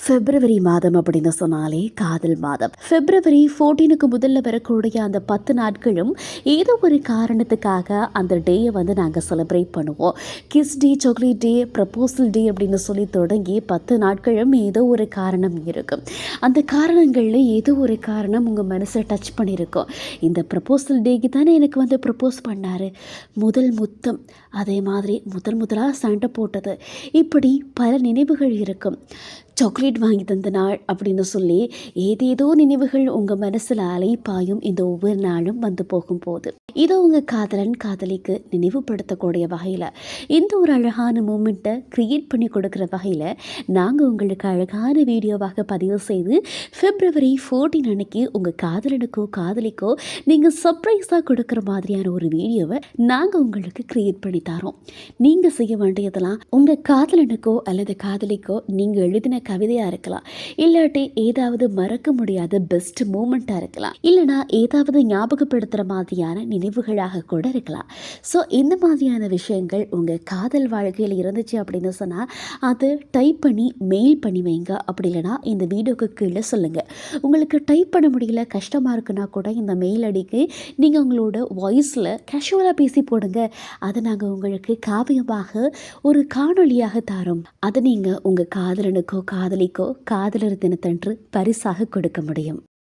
பிப்ரவரி மாதம் அப்படின்னு சொன்னாலே காதல் மாதம். பிப்ரவரி 14க்கு முதல்ல வரக்கூடிய அந்த 10 நாட்களும் ஏதோ ஒரு காரணத்துக்காக அந்த டேயை நாங்கள் செலிப்ரேட் பண்ணுவோம். Kiss day, chocolate day, proposal day அப்படின்னு சொல்லி தொடங்கி 10 நாட்களும் ஏதோ ஒரு காரணம் இருக்கும். அந்த காரணங்களில் ஏதோ ஒரு காரணம் உங்கள் மனசை டச் பண்ணியிருக்கோம். இந்த ப்ரப்போசல் டேக்கு தானே எனக்கு ப்ரப்போஸ் பண்ணார், முதல் முத்தம், அதே மாதிரி முதலாக சண்டை போட்டது, இப்படி பல நினைவுகள் இருக்கும். சாக்லேட் வாங்கி தந்த நாள் அப்படின்னு சொல்லி ஏதேதோ நினைவுகள் உங்கள் மனசில் அலைப்பாயும் இந்த ஒவ்வொரு நாளும் போகும்போது இதோ உங்கள் காதலன் காதலிக்கு நினைவுபடுத்தக்கூடிய வகையில் இந்த ஒரு அழகான மூமெண்ட்டை க்ரியேட் பண்ணி கொடுக்குற வகையில் நாங்கள் உங்களுக்கு அழகான வீடியோவாக பதிவு செய்து பிப்ரவரி 14 அன்னைக்கு உங்கள் காதலனுக்கோ காதலிக்கோ நீங்கள் சர்ப்ரைஸாக கொடுக்குற மாதிரியான ஒரு வீடியோவை நாங்கள் உங்களுக்கு க்ரியேட் பண்ணி தரோம். நீங்கள் செய்ய வேண்டியதெல்லாம் உங்கள் காதலனுக்கோ அல்லது காதலிக்கோ நீங்கள் எழுதின கவிதையாக இருக்கலாம், இல்லாட்டி ஏதாவது மறக்க முடியாத பெஸ்ட் மூமெண்ட்டாக இருக்கலாம், இல்லைனா ஏதாவது ஞாபகப்படுத்துகிற மாதிரியான நினைவுகளாக கூட இருக்கலாம். ஸோ இந்த மாதிரியான விஷயங்கள் உங்கள் காதல் வாழ்க்கையில் இருந்துச்சு அப்படின்னு சொன்னால் அதை டைப் பண்ணி மெயில் பண்ணி வைங்க. அப்படி இல்லைனா இந்த வீடியோக்கு கீழே சொல்லுங்கள். உங்களுக்கு டைப் பண்ண முடியல, கஷ்டமாக இருக்குன்னா கூட இந்த மெயில் ஐடிக்கு நீங்கள் உங்களோட வாய்ஸில் கேஷுவலாக பேசி போடுங்க. அதை நாங்கள் உங்களுக்கு காவியமாக ஒரு காணொலியாக தரோம். அதை நீங்கள் உங்கள் காதலனுக்கோ காதலிக்கோ காதலர் தினத்தன்று பரிசாக கொடுக்க முடியும்.